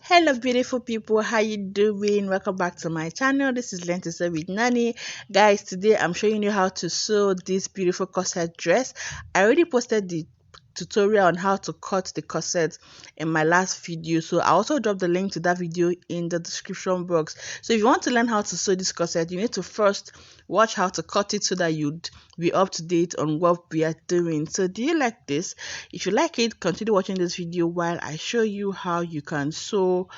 Hello beautiful people, how you doing? Welcome back to my channel. This is Learn to Sew with Nani. Guys, today I'm showing you how to sew this beautiful corset dress. I already posted the tutorial on how to cut the corset in my last video, so I also dropped the link to that video in the description box. So if you want to learn how to sew this corset, you need to first watch how to cut it so that you'd be up to date on what we are doing. So do you like this? If you like it, continue watching this video while I show you how you can sew,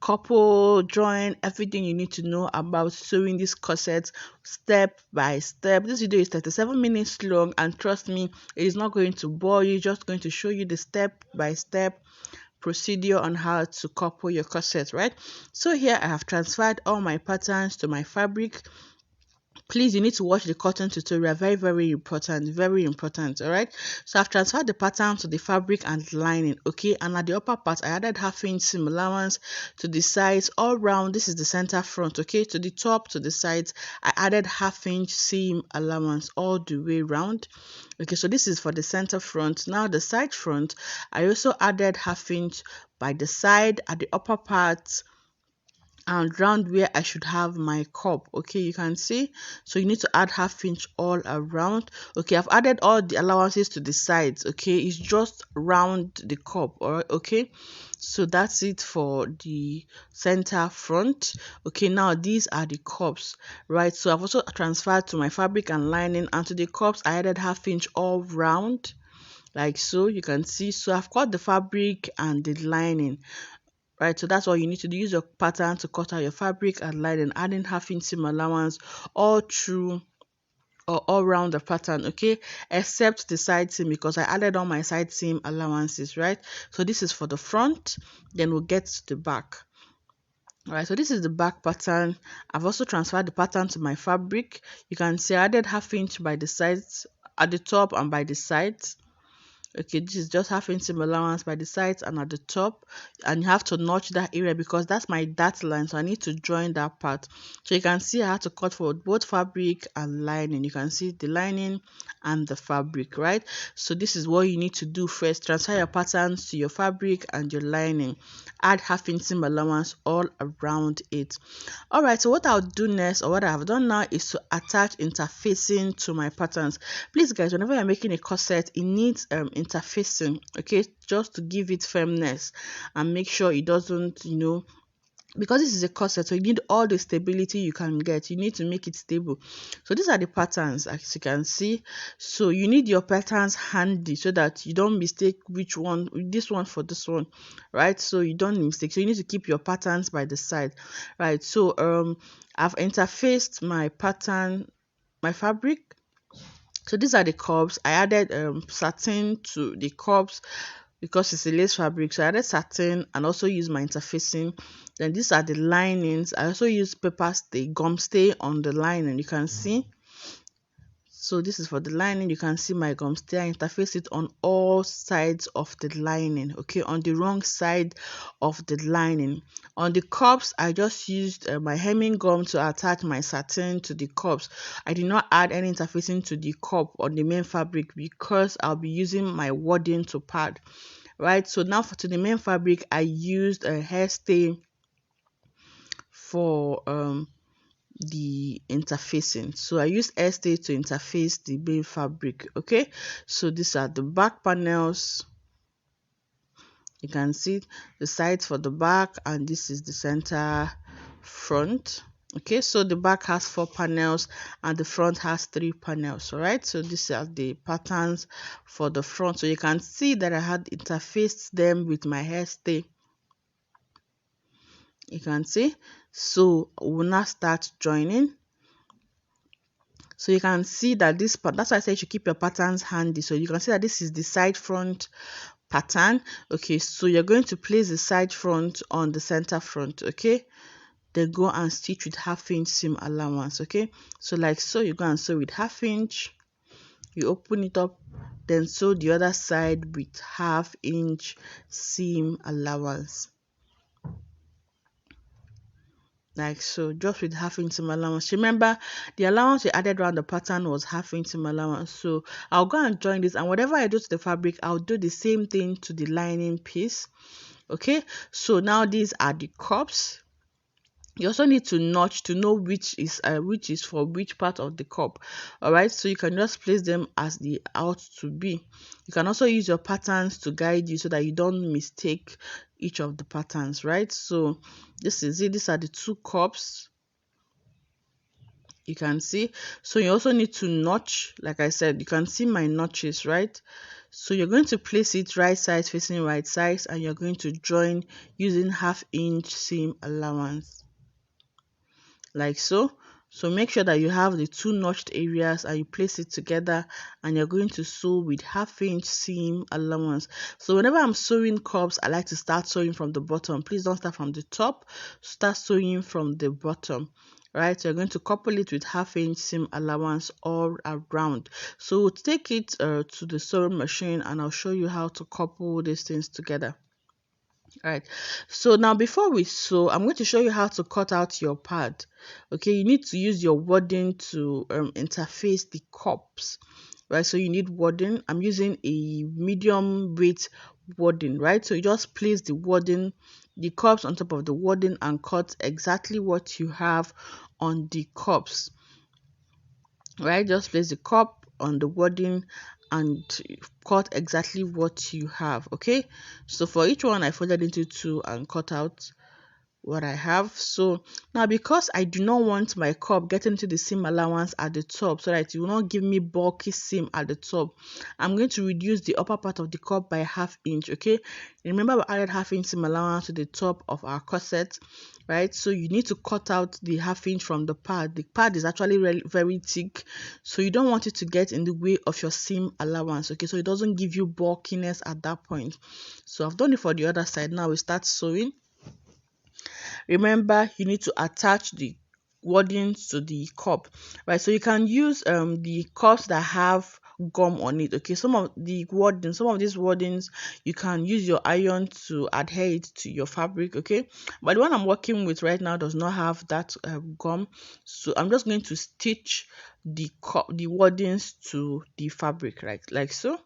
couple, join, everything you need to know about sewing this corset step by step. This video is 37 minutes long, and trust me, it is not going to bore you. Just going to show you the step by step procedure on how to couple your corset, right? So here I have transferred all my patterns to my fabric. Please, you need to watch the cotton tutorial. Very important. All right, so I've transferred the pattern to the fabric and lining. Okay, and at the upper part I added half-inch seam allowance. To the sides all round, this is the center front. Okay, to the top, to the sides, I added half-inch seam allowance all the way round. Okay, so this is for the center front. Now the side front, I also added half-inch by the side at the upper part and round where I should have my cup. Okay, you can see, so you need to add half-inch all around. Okay, I've added all the allowances to the sides. Okay, it's just round the cup. All right, okay, so that's it for the center front. Okay, now these are the cups, right? So I've also transferred to my fabric and lining, and to the cups I added half-inch all round, like so. You can see, so I've cut the fabric and the lining, right? So that's what you need to do. Use your pattern to cut out your fabric and lining, adding half-inch seam allowance all through or all around the pattern, okay, except the side seam, because I added all my side seam allowances, right? So this is for the front, then we'll get to the back. All right, so this is the back pattern. I've also transferred the pattern to my fabric. You can see I added half-inch by the sides at the top and by the sides. Okay, this is just half-inch seam allowance by the sides and at the top, and you have to notch that area because that's my dart line, so I need to join that part. So you can see I had to cut for both fabric and lining. You can see the lining and the fabric, right? So this is what you need to do first. Transfer your patterns to your fabric and your lining, add half-inch seam allowance all around it. All right, so what I'll do next, or what I have done now, is to attach interfacing to my patterns. Please guys, whenever you're making a corset, it needs interfacing, okay, just to give it firmness and make sure it doesn't, because this is a corset, so you need all the stability you can get. You need to make it stable. So these are the patterns, as you can see. So you need your patterns handy so that you don't mistake which one, this one for this one, right? So you don't mistake. So you need to keep your patterns by the side, right? So I've interfaced my pattern, my fabric. So these are the cups. I added satin to the cups because it's a lace fabric, so I added satin and also use my interfacing. Then these are the linings. I also use paper stay, gum stay on the lining. You can see, so this is for the lining. You can see my gum stay. I interface it on all sides of the lining, okay, on the wrong side of the lining. On the cups, I just used my hemming gum to attach my satin to the cups. I did not add any interfacing to the cup on the main fabric because I'll be using my wadding to pad, right? So now to the main fabric, I used a hairstay for the interfacing. So I use hairstay to interface the main fabric. Okay, so these are the back panels. You can see the sides for the back, and this is the center front. Okay, so the back has 4 panels and the front has 3 panels. All right, so these are the patterns for the front. So you can see that I had interfaced them with my hairstay. You can see, so we'll now start joining. So you can see that this part, that's why I said you should keep your patterns handy. So you can see that this is the side front pattern. Okay, so you're going to place the side front on the center front. Okay, then go and stitch with half-inch seam allowance. Okay, so like so, you go and sew with half-inch, you open it up, then sew the other side with half-inch seam allowance, like so, just with half-inch seam allowance. Remember, the allowance we added around the pattern was half-inch seam allowance. So I'll go and join this, and whatever I do to the fabric, I'll do the same thing to the lining piece. Okay, so now these are the cups. You also need to notch to know which is for which part of the cup. All right, so you can just place them as they ought to be. You can also use your patterns to guide you so that you don't mistake each of the patterns, right? So this is it. These are the two cups, you can see. So you also need to notch. Like I said, you can see my notches, right? So you're going to place it right side facing right side, and you're going to join using 1/2 inch seam allowance, like so. So make sure that you have the two notched areas and you place it together, and you're going to sew with 1/2 inch seam allowance. So whenever I'm sewing cups, I like to start sewing from the bottom. Please don't start from the top, start sewing from the bottom. Right, so you're going to couple it with 1/2 inch seam allowance all around. So take it to the sewing machine, and I'll show you how to couple these things together. All right, so now before we sew, I'm going to show you how to cut out your pad. Okay, you need to use your wadding to interface the cups, right? So you need wadding. I'm using a medium weight wadding, right? So you just place the cups on top of the wadding and cut exactly what you have on the cups, right? Just place the cup on the wadding and cut exactly what you have. Okay, so for each one I folded into two and cut out what I have. So now, because I do not want my cup getting into the seam allowance at the top so that it will not give me bulky seam at the top, I'm going to reduce the upper part of the cup by 1/2 inch. Okay, remember we added 1/2 inch seam allowance to the top of our corset, right? So you need to cut out the 1/2 inch from the pad. The pad is actually very thick, so you don't want it to get in the way of your seam allowance. Okay, so it doesn't give you bulkiness at that point. So I've done it for the other side. Now we start sewing. Remember, you need to attach the wordings to the cup, right? So you can use the cups that have gum on it. Okay, some of these wordings you can use your iron to adhere it to your fabric. Okay, but the one I'm working with right now does not have that gum, so I'm just going to stitch the wordings to the fabric, right, like so.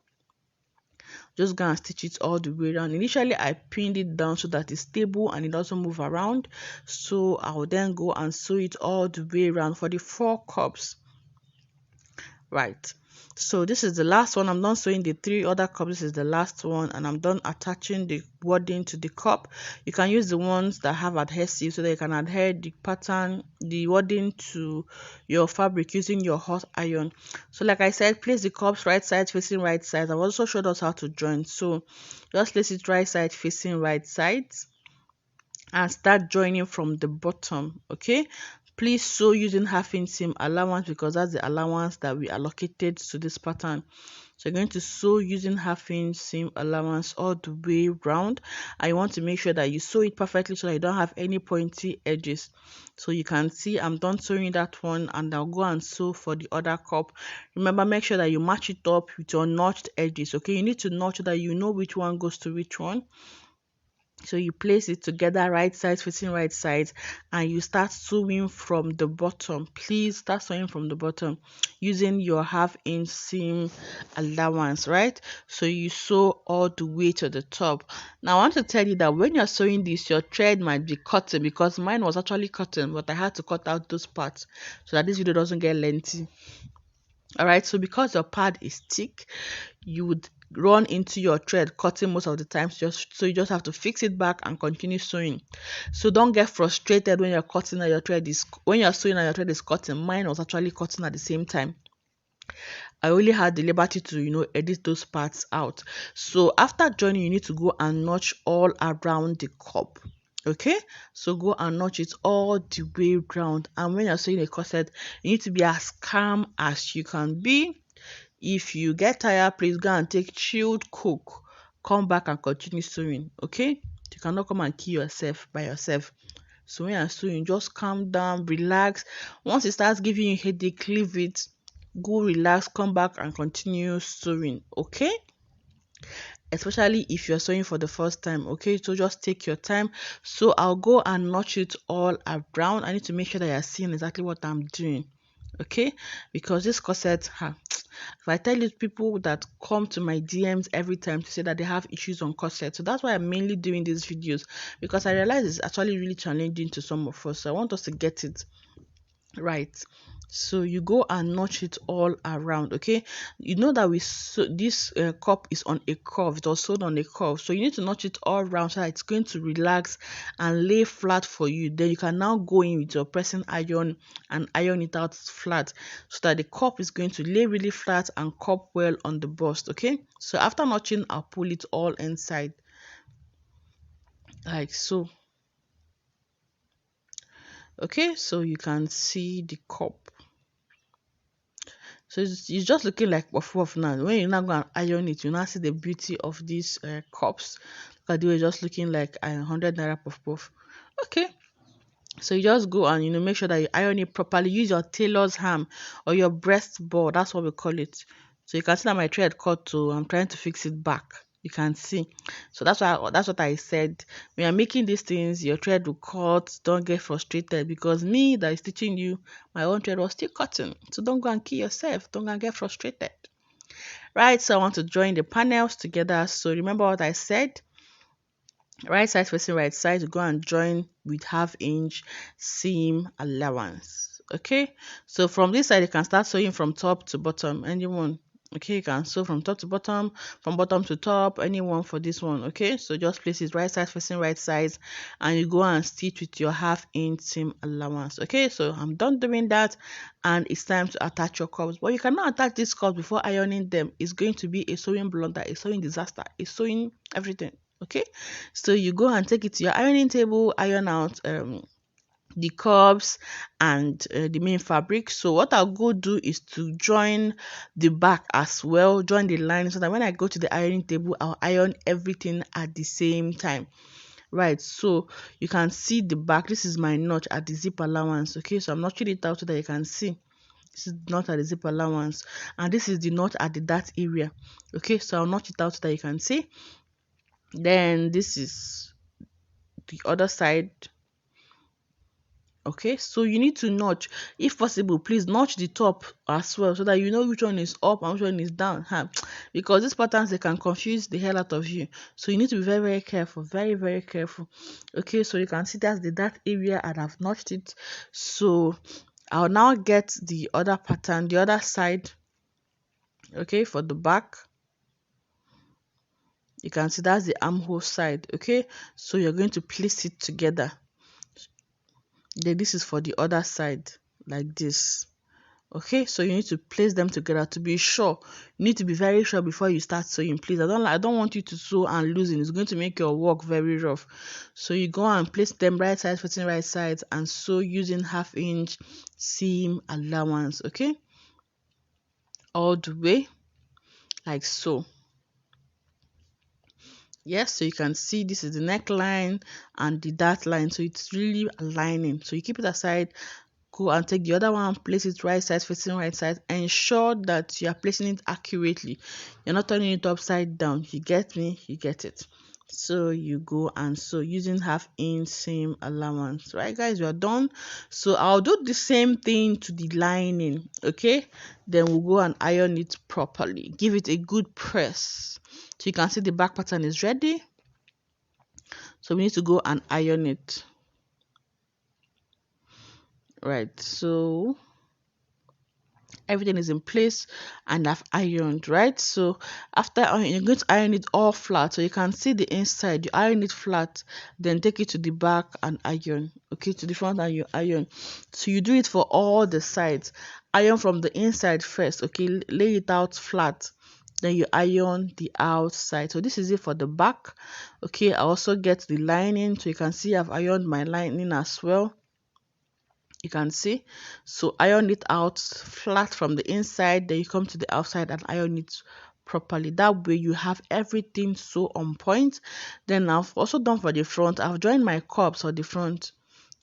Just gonna stitch it all the way around. Initially I pinned it down so that it's stable and it doesn't move around, so I'll then go and sew it all the way around for the 4 cups, right? So this is the last one. I'm done sewing the 3 other cups. This is the last one, and I'm done attaching the wording to the cup. You can use the ones that have adhesive so that you can adhere the pattern, the wording to your fabric using your hot iron. So like I said, place the cups right side facing right side. I've also showed us how to join, so just place it right side facing right side and start joining from the bottom. Okay, please sew using 1/2 inch seam allowance because that's the allowance that we allocated to this pattern. So you're going to sew using 1/2 inch seam allowance all the way round. I want to make sure that you sew it perfectly so that you don't have any pointy edges. So you can see I'm done sewing that one, and I'll go and sew for the other cup. Remember, make sure that you match it up with your notched edges. Okay, you need to notch so that you know which one goes to which one. So you place it together right side facing right side, and you start sewing from the bottom. Please start sewing from the bottom using your 1/2 inch seam allowance, right? So you sew all the way to the top. Now I want to tell you that when you're sewing this, your thread might be cutting, because mine was actually cutting, but I had to cut out those parts so that this video doesn't get lengthy. All right, so because your pad is thick, you would run into your thread cutting most of the time, so you just have to fix it back and continue sewing. So don't get frustrated when you're cutting and your thread is sewing and your thread is cutting. Mine was actually cutting at the same time. I only had the liberty to edit those parts out. So after joining, you need to go and notch all around the cup. Okay, so go and notch it all the way around. And when you're sewing a corset, you need to be as calm as you can be. If you get tired, please go and take chilled coke, come back and continue sewing. Okay, you cannot come and kill yourself by yourself. So when you're sewing, just calm down, relax. Once it starts giving you headache, leave it, go relax, come back and continue sewing. Okay, especially if you're sewing for the first time. Okay, so just take your time. So I'll go and notch it all around. I need to make sure that you're seeing exactly what I'm doing. okay, because this corset, if I tell you, people that come to my DMs every time to say that they have issues on corset, so that's why I'm mainly doing these videos, because I realize it's actually really challenging to some of us. So I want us to get it right. So you go and notch it all around, okay. You know that this cup is on a curve, it was sewed on a curve, so you need to notch it all around so that it's going to relax and lay flat for you. Then you can now go in with your pressing iron and iron it out flat, so that the cup is going to lay really flat and cup well on the bust, okay. So after notching, I'll pull it all inside like so, okay. So you can see the cup. So it's just looking like puff puff now. When you now go and iron it, you now see the beauty of these cups. Look at the way just looking like 100 naira puff puff. Okay. So you just go and make sure that you iron it properly. Use your tailor's ham or your breast ball. That's what we call it. So you can see that my thread cut, so I'm trying to fix it back. You can see. So that's what I said. When you're making these things, your thread will cut. Don't get frustrated, because me that is teaching you, my own thread was still cutting. So don't go and kill yourself. Don't go and get frustrated. Right. So I want to join the panels together. So remember what I said. Right side facing right side, to go and join with 1/2 inch seam allowance. Okay, so from this side you can start sewing from top to bottom, anyone. Okay, you can sew from top to bottom, from bottom to top, anyone for this one. Okay, so just place it right side facing right side, and you go and stitch with your 1/2 inch seam allowance. Okay, so I'm done doing that, and it's time to attach your cups. But you cannot attach these cups before ironing them. It's going to be a sewing blunder, a sewing disaster, a sewing everything. Okay, so you go and take it to your ironing table, iron out the cups and the main fabric. So what I'll go do is to join the back as well, join the line, so that when I go to the ironing table, I'll iron everything at the same time. Right, so you can see the back. This is my notch at the zip allowance. Okay, so I'm notching it out so that you can see. This is not at the zip allowance, and this is the knot at the dart area. Okay, so I'll notch it out so that you can see. Then this is the other side. Okay, so you need to notch, if possible, please notch the top as well, so that you know which one is up and which one is down, because these patterns, they can confuse the hell out of you. So you need to be very, very careful, very, very careful. Okay, so you can see that's the that area, and I've notched it. So I'll now get the other pattern, the other side. Okay, for the back, you can see that's the armhole side. Okay, so you're going to place it together. Then this is for the other side, like this. Okay, so you need to place them together to be sure. You need to be very sure before you start sewing, please. I don't want you to sew and losing. It's going to make your work very rough. So you go and place them right side facing right sides and sew using 1/2 inch seam allowance. Okay, all the way like so. Yes, so you can see this is the neckline and the dart line, so it's really aligning. So you keep it aside, go and take the other one, place it right side facing right side. Ensure that you are placing it accurately. You're not turning it upside down. You get me? You get it. So you go and sew using 1/2 inch seam allowance. Right, guys, we are done. So I'll do the same thing to the lining. Okay, then we'll go and iron it properly. Give it a good press. So you can see the back pattern is ready. So we need to go and iron it. Right, so everything is in place and I've ironed. Right, so after ironing, you're going to iron it all flat, so you can see the inside. You iron it flat, then take it to the back and iron. Okay, to the front, and you iron. So you do it for all the sides. Iron from the inside first. Okay, lay it out flat, then you iron the outside. So this is it for the back. Okay, I also get the lining, so you can see I've ironed my lining as well. You can see, so iron it out flat from the inside, then you come to the outside and iron it properly. That way you have everything so on point. Then I've also done for the front. I've joined my cups for the front.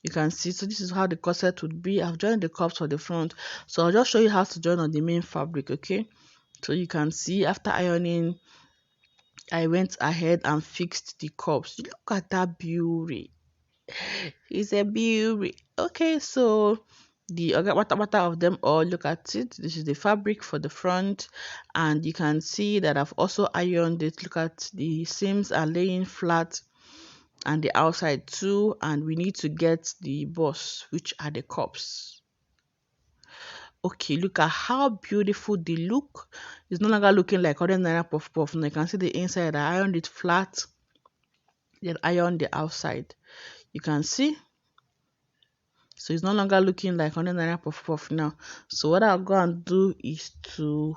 You can see, so this is how the corset would be. I've joined the cups for the front, so I'll just show you how to join on the main fabric. Okay, so you can see after ironing, I went ahead and fixed the cups. Look at that beauty. It's a beauty. Okay, so the wata of them all. Look at it. This is the fabric for the front, and you can see that I've also ironed it. Look at the seams are laying flat, and the outside too. And we need to get the boss, which are the cups. Okay, look at how beautiful they look. It's no longer looking like other naira puff puff. Now you can see the inside. I ironed it flat, then iron the outside. You can see. So it's no longer looking like 100 naira puff puff now. So what I'll go and do is to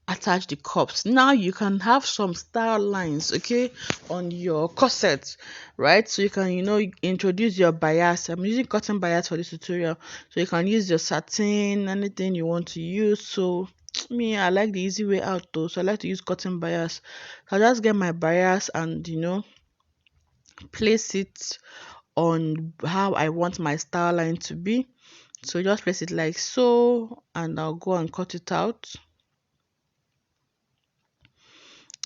attach the cups. Now you can have some style lines, okay, on your corset, right? So you can, introduce your bias. I'm using cotton bias for this tutorial, so you can use your satin, anything you want to use. So me, I like the easy way out though, so I like to use cotton bias. So I'll just get my bias and place it on how I want my style line to be. So just place it like so, and I'll go and cut it out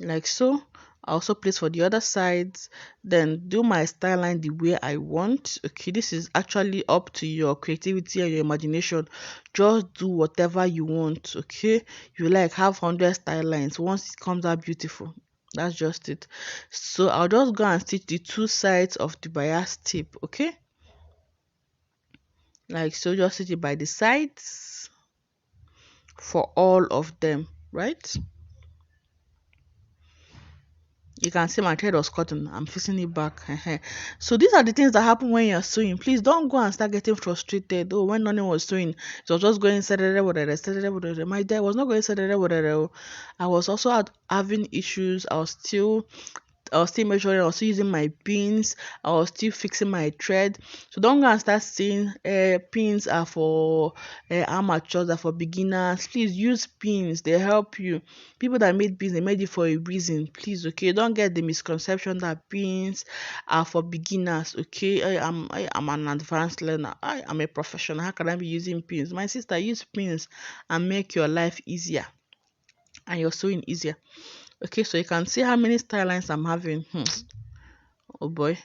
like so. I also place for the other sides, then do my style line the way I want. Okay, this is actually up to your creativity and your imagination. Just do whatever you want. Okay, you like have 100 style lines. Once it comes out beautiful, that's just it. So I'll just go and stitch the two sides of the bias tip. Okay, like so. Just stitch it by the sides for all of them, right? You can see my thread was cutting. I'm fixing it back. So these are the things that happen when you're sewing. Please don't go and start getting frustrated. Oh, when Nani was sewing, it was just going whatever. My dad was not going whatever. I was also having issues. I was still measuring, I was still using my pins, I was still fixing my thread. So don't go and start saying pins are for amateurs, are for beginners. Please use pins, they help you. People that made pins, they made it for a reason. Please, okay, don't get the misconception that pins are for beginners. Okay, I'm an advanced learner, I am a professional. How can I be using pins? My sister, use pins and make your life easier and your sewing easier. Okay, so you can see how many style lines I'm having. Oh boy.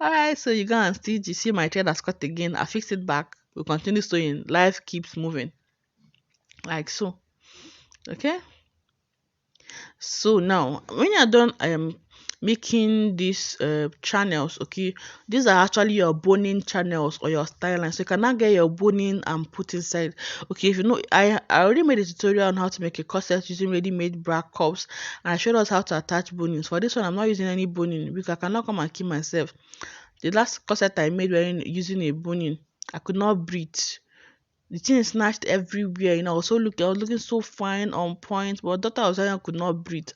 Alright, so you go and stitch. You see my thread has cut again. I fix it back. We continue sewing. Life keeps moving. Like so. Okay. So now when you're done, I am making these channels. Okay, these are actually your boning channels or your style line. So you can now get your boning and put inside. Okay, if you know, I already made a tutorial on how to make a corset using ready-made bra cups, and I showed us how to attach bonings. For this one, I'm not using any boning because I cannot come and kill myself. The last corset I made wearing using a boning, I could not breathe. The thing snatched everywhere. I was looking so fine, on point, but daughter was saying I could not breathe.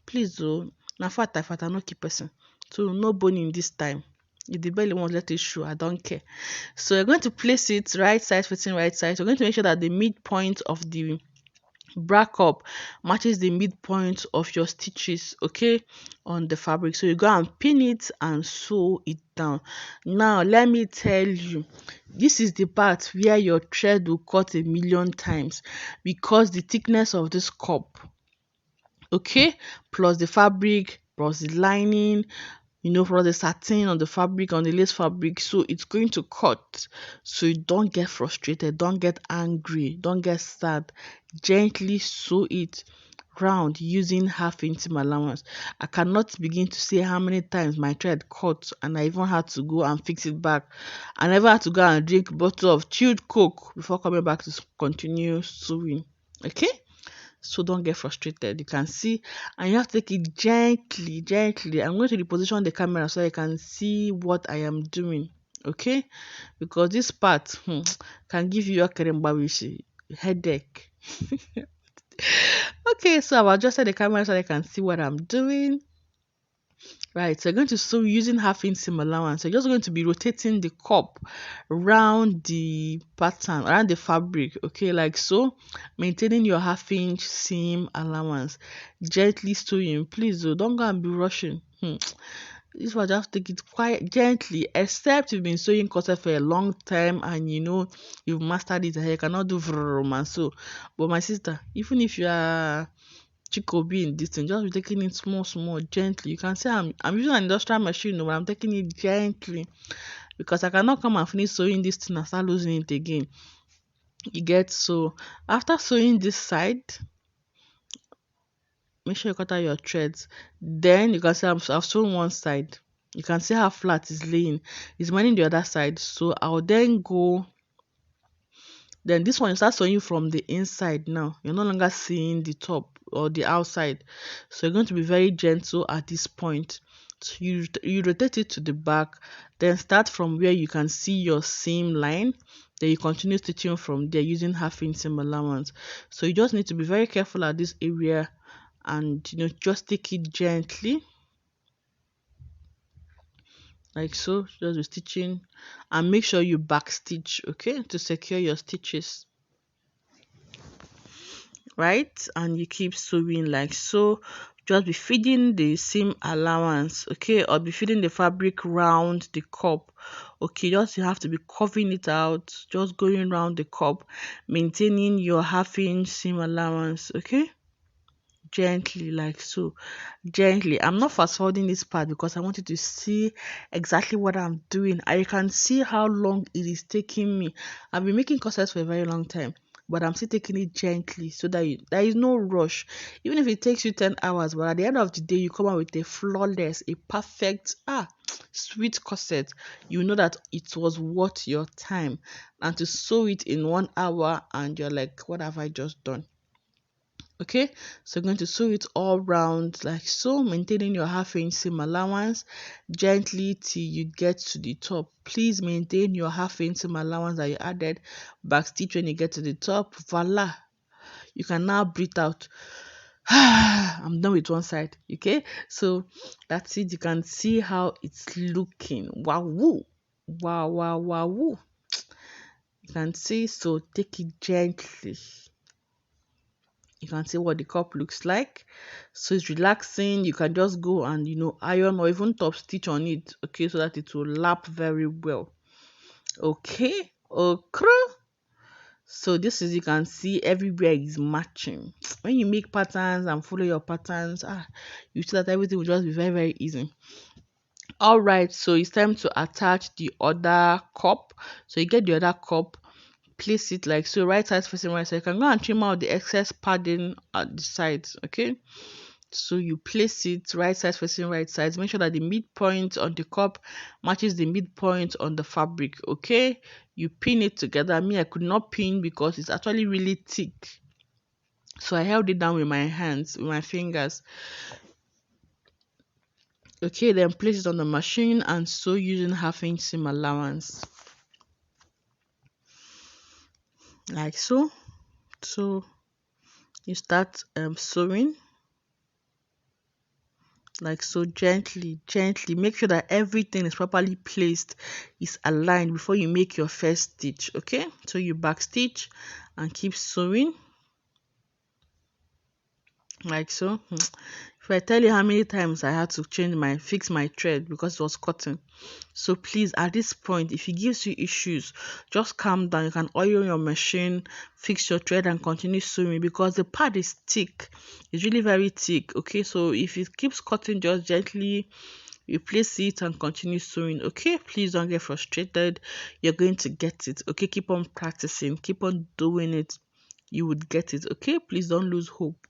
Please though, na fat I no keep person. So no boning this time. If the belly won't let it show, I don't care. So you're going to place it right side facing right side. So you're going to make sure that the midpoint of the bra cup matches the midpoint of your stitches, okay, on the fabric. So you go and pin it and sew it down. Now let me tell you, this is the part where your thread will cut a million times because the thickness of this cup, okay, plus the fabric, plus the lining, plus the satin on the fabric, on the lace fabric, so it's going to cut. So you don't get frustrated, don't get angry, don't get sad. Gently sew it round using half inch allowance. I cannot begin to say how many times my thread cut and I even had to go and fix it back. I never had to go and drink a bottle of chilled coke before coming back to continue sewing. Okay, so don't get frustrated. You can see, and you have to take it gently. I'm going to reposition the camera so you can see what I am doing, okay, because this part can give you a headache. Okay, so I've adjusted the camera so I can see what I'm doing. Right, so you're going to sew using half inch seam allowance. So you're just going to be rotating the cup around the pattern, around the fabric, okay, like so, maintaining your half inch seam allowance. Gently sewing, please though, don't go and be rushing. This one, just take it quite gently, except you've been sewing corset for a long time and you've mastered it. You cannot do vroom and so. But my sister, even if you are Chikobi in this thing, just be taking it small, gently. You can see I'm using an industrial machine, but I'm taking it gently. because I cannot come and finish sewing this thing and start losing it again. You get? So after sewing this side, make sure you cut out your threads. Then you can see I've sewn one side. You can see how flat is laying. It's remaining the other side. So I'll then go. Then this one you start sewing from the inside now. You're no longer seeing the top or the outside. So you're going to be very gentle at this point. So you rotate it to the back. Then start from where you can see your seam line. Then you continue stitching from there using half-inch seam allowance. So you just need to be very careful at this area, and just take it gently like so. Just be stitching and make sure you back stitch, okay, to secure your stitches, right? And you keep sewing like so. Just be feeding the seam allowance, okay, or be feeding the fabric round the cup, okay. Just you have to be curving it out, just going around the cup, maintaining your half-inch seam allowance, okay, gently like so. Gently. I'm not fast forwarding this part because I want you to see exactly what I'm doing. I can see how long it is taking me. I've been making corsets for a very long time, but I'm still taking it gently so that there is no rush. Even if it takes you 10 hours, but at the end of the day you come out with a flawless, a perfect sweet corset, you know that it was worth your time. And to sew it in 1 hour and you're like, what have I just done? Okay, so you're going to sew it all round like so, maintaining your half-inch seam allowance gently till you get to the top. Please maintain your half-inch seam allowance that you added. Back stitch when you get to the top. Voila, you can now breathe out. I'm done with one side. Okay, so that's it. You can see how it's looking. Wow, woo. Wow, wow, wow, woo. You can see, so take it gently. You can see what the cup looks like. So it's relaxing. You can just go and iron or even top stitch on it, okay, so that it will lap very well. Okay, so this is, you can see everywhere is matching. When you make patterns and follow your patterns, you see that everything will just be very, very easy. All right, so it's time to attach the other cup. So you get the other cup, place it like so, right side facing right side. You can go and trim out the excess padding at the sides, okay. So you place it right side facing right sides. Make sure that the midpoint on the cup matches the midpoint on the fabric, okay. You pin it together. I could not pin because it's actually really thick, so I held it down with my hands, with my fingers, okay. Then place it on the machine and sew using half-inch seam allowance like so. So you start sewing like so, gently. Make sure that everything is properly placed, is aligned before you make your first stitch, okay. So you back stitch and keep sewing like so. If I tell you how many times I had to fix my thread because it was cutting. So please, at this point, if it gives you issues, just calm down. You can oil your machine, fix your thread and continue sewing, because the pad is thick. It's really very thick, okay. So if it keeps cutting, just gently replace it and continue sewing, okay. Please don't get frustrated. You're going to get it, okay. Keep on practicing, keep on doing it, you would get it, okay. Please don't lose hope.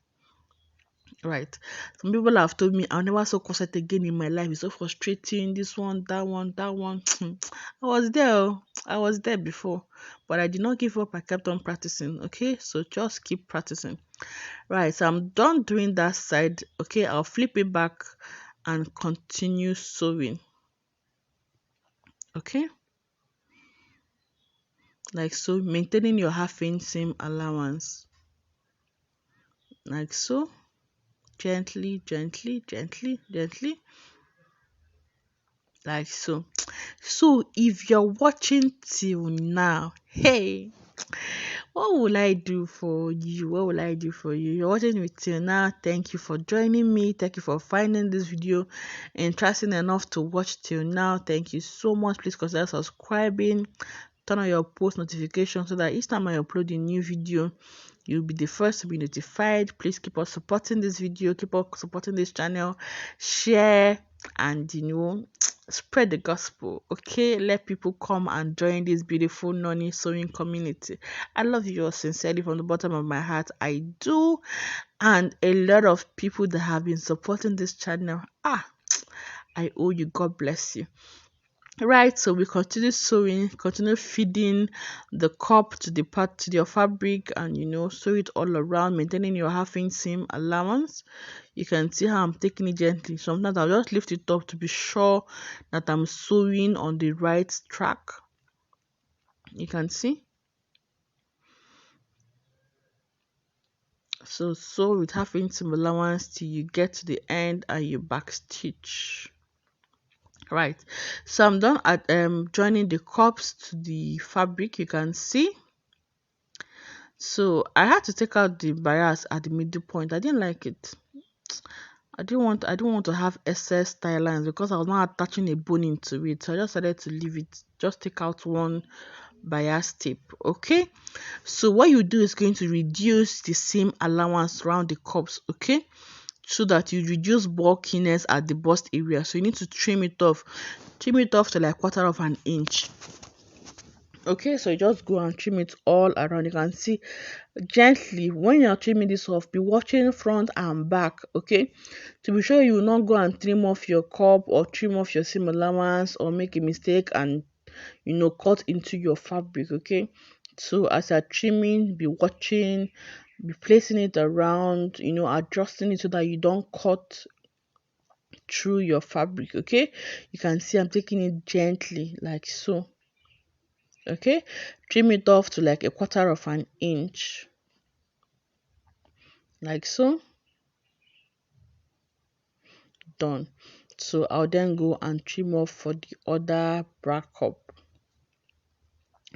Right, some people have told me I'll never sew corset again in my life. It's so frustrating. This one, that one, that one. I was there before, but I did not give up. I kept on practicing, okay. So just keep practicing. Right, so I'm done doing that side, okay. I'll flip it back and continue sewing, okay, like so, maintaining your half-inch seam allowance like so. Gently like so. So if you're watching till now, hey, what will I do for you? You're watching me till now. Thank you for joining me. Thank you for finding this video interesting enough to watch till now. Thank you so much. Please consider subscribing, turn on your post notifications so that each time I upload a new video, you'll be the first to be notified. Please keep on supporting this video, keep on supporting this channel, share, and spread the gospel, okay? Let people come and join this beautiful noni sewing community. I love you all sincerely from the bottom of my heart. I do. And a lot of people that have been supporting this channel, I owe you. God bless you. Right, so we continue sewing, continue feeding the cup to the part to your fabric, and sew it all around, maintaining your half inch seam allowance. You can see how I'm taking it gently. Sometimes I'll just lift it up to be sure that I'm sewing on the right track. You can see. So sew with half inch seam allowance till you get to the end and you back stitch. Right, so I'm done at joining the cups to the fabric. You can see. So I had to take out the bias at the middle point. I didn't like it. I don't want to have excess tie lines because I was not attaching a bone into it. So I just decided to leave it. Just take out one bias tip. Okay. So what you do is going to reduce the seam allowance around the cups. Okay. So that you reduce bulkiness at the bust area. So you need to trim it off. Trim it off to like 1/4 inch. Okay, so you just go and trim it all around. You can see gently when you're trimming this off, be watching front and back, okay, to be sure you will not go and trim off your cup or trim off your seam allowance or make a mistake and cut into your fabric. Okay, so as you're trimming, be watching, be placing it around, adjusting it so that you don't cut through your fabric. Okay, you can see I'm taking it gently like so. Okay, trim it off to like 1/4 inch like so. Done. So I'll then go and trim off for the other bra cup.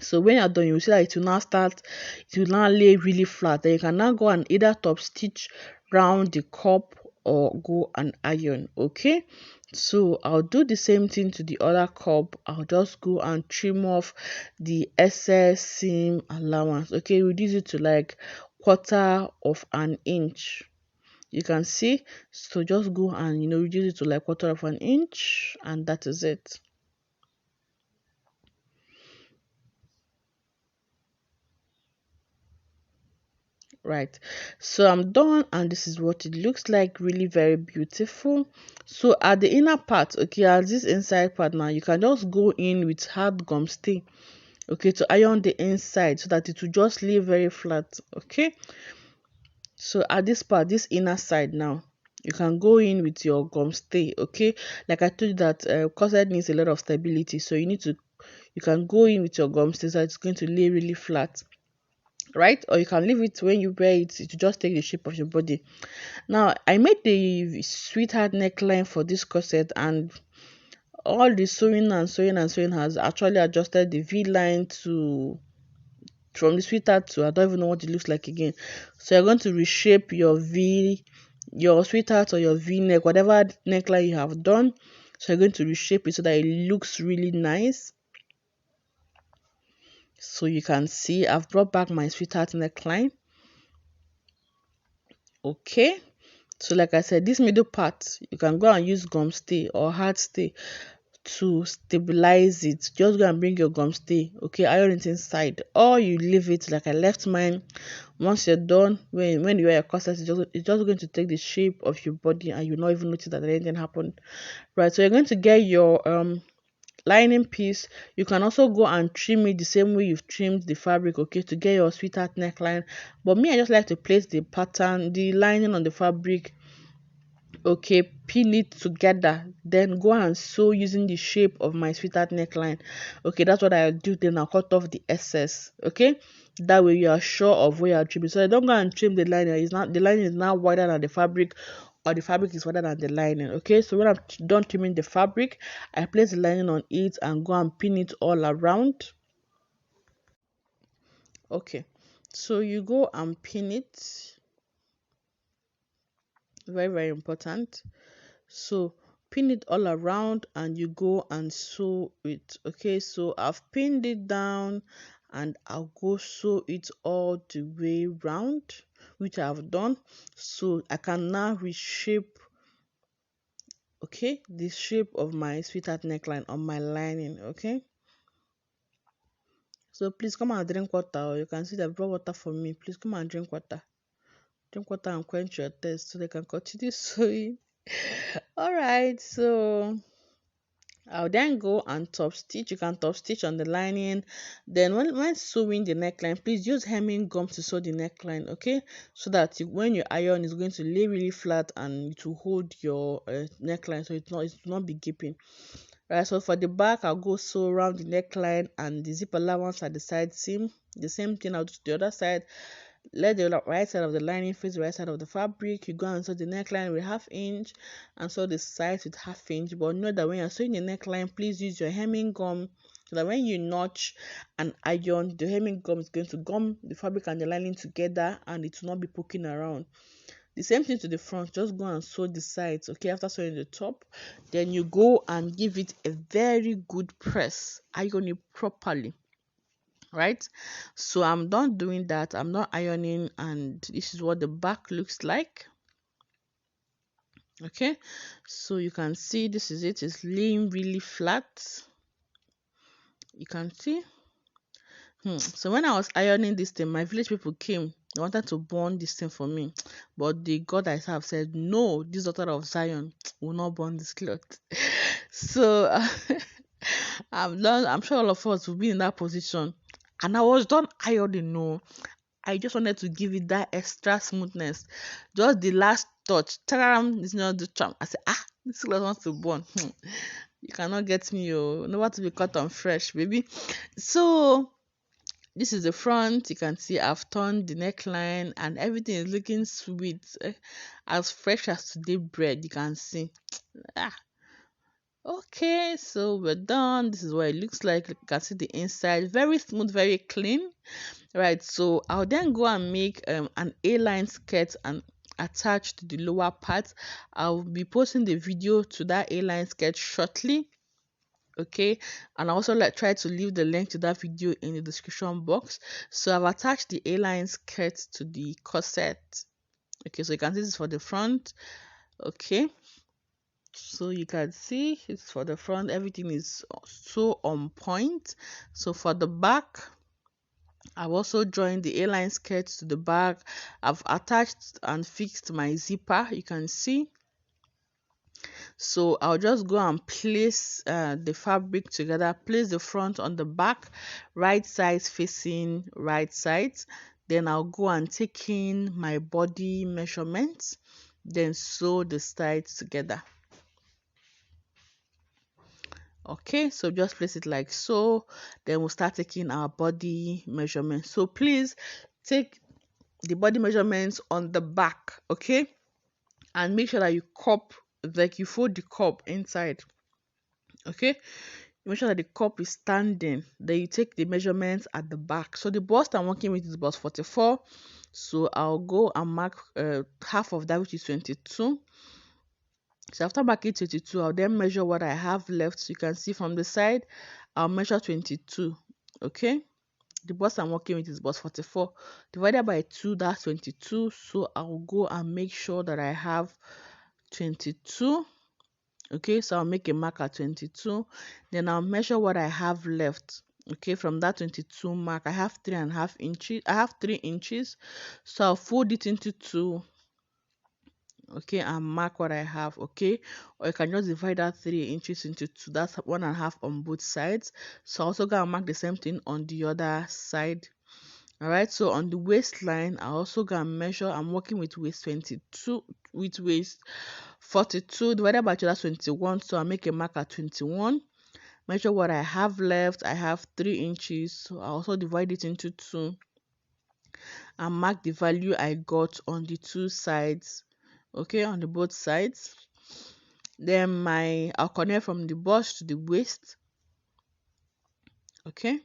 So when you're done, you will see that it will now lay really flat. Then you can now go and either top stitch round the cup or go and iron. Okay, so I'll do the same thing to the other cup. I'll just go and trim off the excess seam allowance. Okay, reduce it to like 1/4 inch. You can see. So just go and reduce it to like 1/4 inch, and that is it. Right, so I'm done, and this is what it looks like. Really very beautiful. So at the inner part, okay, at this inside part now, you can just go in with hard gum stay, okay, to iron the inside so that it will just lay very flat. Okay, so at this part, this inner side now, you can go in with your gum stay. Okay, like I told you that corset needs a lot of stability, so you can go in with your gum stay so it's going to lay really flat, right? Or you can leave it. When you wear it to just take the shape of your body. Now I made the sweetheart neckline for this corset, and all the sewing and sewing and sewing has actually adjusted the V line to from the sweetheart to I don't even know what it looks like again. So you're going to reshape your sweetheart or your V neck, whatever neckline you have done. So you're going to reshape it so that it looks really nice. So you can see I've brought back my sweetheart neckline. Okay, so like I said, this middle part you can go and use gum stay or hard stay to stabilize it. Just go and bring your gum stay, okay, iron it inside, or you leave it like I left mine. Once you're done, when you wear your corset, it's just going to take the shape of your body and you'll not even notice that anything happened. Right, so you're going to get your lining piece. You can also go and trim it the same way you've trimmed the fabric, okay, to get your sweetheart neckline. But me, I just like to place the pattern, the lining on the fabric, okay, pin it together, then go and sew using the shape of my sweetheart neckline. Okay, that's what I'll do. Then I'll cut off the excess. Okay, that way you are sure of where you're trimming. So I don't go and trim the lining. It's not, the lining is now wider than the fabric, or the fabric is wider than the lining. Okay, so when I'm done trimming the fabric, I place the lining on it and go and pin it all around. Okay, so you go and pin it. Very, very important. So pin it all around and you go and sew it. Okay, so I've pinned it down and I'll go sew it all the way round, which I've done. So I can now reshape, okay, the shape of my sweetheart neckline on my lining. Okay, so please come and drink water, or you can see they brought water for me. Please come and drink water. Drink water and quench your thirst so they can continue sewing. All right, so I'll then go and top stitch. You can top stitch on the lining. Then when sewing the neckline, please use hemming gum to sew the neckline, okay? So that when you iron, it's going to lay really flat and it will hold your neckline, so it will not be gaping. Right, so for the back, I'll go sew around the neckline and the zip allowance at the side seam. The same thing I'll do to the other side. Let the right side of the lining face the right side of the fabric. You go and sew the neckline with 1/2 inch and sew the sides with 1/2 inch. But note that when you're sewing the neckline, please use your hemming gum so that when you notch and iron, the hemming gum is going to gum the fabric and the lining together and it will not be poking around. The same thing to the front. Just go and sew the sides, okay? After sewing the top, then you go and give it a very good press. Iron it properly, right? So I'm done doing that. I'm not ironing, and this is what the back looks like. Okay, so you can see this is it. It's laying really flat. You can see. So when I was ironing this thing, my village people came. They wanted to burn this thing for me, but the God I have said, no, this daughter of Zion will not burn this cloth. So I'm done. I'm sure all of us will be in that position. And I was done ironing. No, I just wanted to give it that extra smoothness. Just the last touch. Taram, is not the charm. I said, this cloth wants to burn. You cannot get me. You know what to be cut on fresh, baby. So this is the front. You can see I've turned the neckline and everything is looking sweet, as fresh as today bread. You can see. Okay, so we're done. This is what it looks like. You can see the inside, very smooth, very clean. Right, so I'll then go and make an A-line skirt and attach to the lower part. I'll be posting the video to that A-line skirt shortly. Okay, and I also try to leave the link to that video in the description box. So I've attached the A-line skirt to the corset. Okay, so you can see this is for the front. Okay, so you can see it's for the front. Everything is so on point. So for the back, I've also joined the A-line skirt to the back. I've attached and fixed my zipper. You can see. So I'll just go and place the fabric together. Place the front on the back, right sides facing right sides. Then I'll go and take in my body measurements. Then sew the sides together. Okay, so just place it like so. Then we'll start taking our body measurements. So please take the body measurements on the back, okay, and make sure that you fold the cup inside. Okay, make sure that the cup is standing. Then you take the measurements at the back. So the bust I'm working with is about 44, so I'll go and mark half of that, which is 22. So after marking 22, I'll then measure what I have left. So you can see from the side, I'll measure 22. Okay, the bust I'm working with is about 44. Divided by 2, that's 22. So I'll go and make sure that I have 22. Okay, so I'll make a mark at 22. Then I'll measure what I have left. Okay, from that 22 mark, I have 3.5 inches. I have 3 inches. So I'll fold it into 2. Okay, and mark what I have. Okay, or you can just divide that 3 inches into 2. That's 1.5 on both sides. So also gonna mark the same thing on the other side. All right, so on the waistline, I also gonna measure. I'm working with waist 22, with waist 42 divided by 2, that's 21. So I make a mark at 21. Measure what I have left. I have 3 inches. So I also divide it into 2 and mark the value I got on the 2 sides. Okay, on the both sides. Then I'll connect from the bust to the waist. Okay,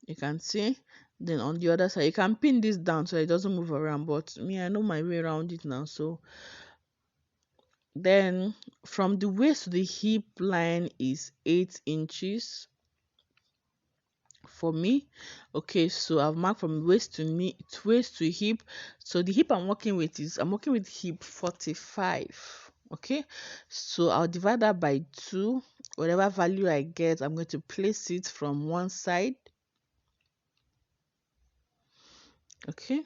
you can see. Then on the other side, you can pin this down so it doesn't move around, but me, I know my way around it now. So then from the waist to the hip line is 8 inches for me. Okay, so I've marked from waist to hip. So the hip I'm working with hip 45. Okay, so I'll divide that by 2. Whatever value I get, I'm going to place it from one side. Okay,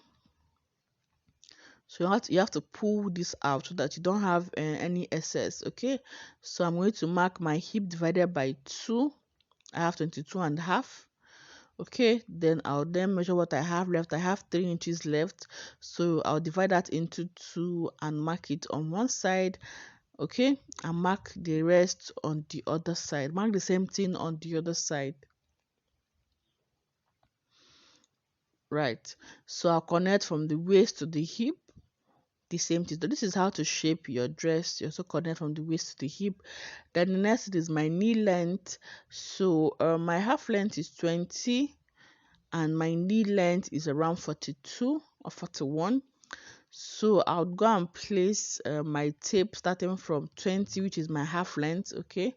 so you have to pull this out so that you don't have any excess. Okay, so I'm going to mark my hip divided by 2. I have 22 and a half. Okay, then I'll then measure what I have left. I have 3 inches left, so I'll divide that into 2 and mark it on one side. Okay, and mark the rest on the other side. Mark the same thing on the other side. Right, so I'll connect from the waist to the hip, the same thing. So this is how to shape your dress. You also connect from the waist to the hip. Then the next is my knee length. So my half length is 20 and my knee length is around 42 or 41. So I'll go and place my tape starting from 20, which is my half length. Okay,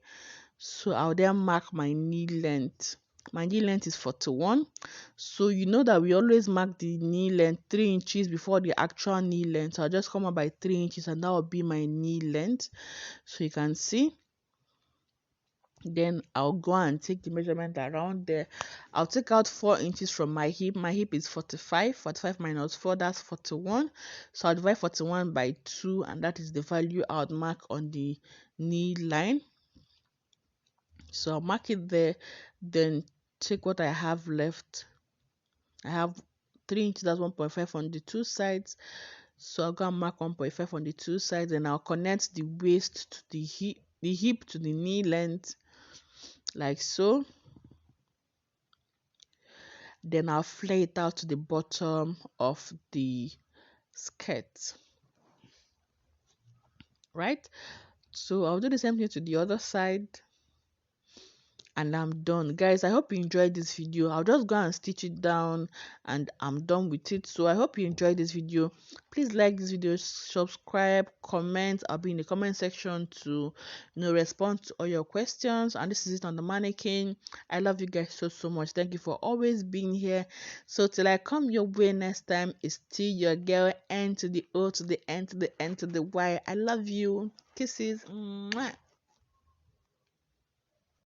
so I'll then mark my knee length. My knee length is 41. So you know that we always mark the knee length 3 inches before the actual knee length. So I'll just come up by 3 inches and that will be my knee length. So you can see. Then I'll go and take the measurement around there. I'll take out 4 inches from my hip. My hip is 45. 45 minus 4, that's 41. So I'll divide 41 by 2 and that is the value I'll mark on the knee line. So I'll mark it there, then take what I have left. I have 3 inches, that's 1.5 on the two sides. So I'll go and mark 1.5 on the two sides, and I'll connect the waist to the hip to the knee length, like so. Then I'll flare it out to the bottom of the skirt. Right? So I'll do the same thing to the other side. And I'm done, guys. I hope you enjoyed this video. I'll just go and stitch it down and I'm done with it. So I hope you enjoyed this video. Please like this video, subscribe, comment. I'll be in the comment section to respond to all your questions. And this is it on the mannequin. I love you guys so much. Thank you for always being here. So till I come your way next time, it's still your girl, N to the O to the N to the N to the Y. I love you. Kisses. Mwah.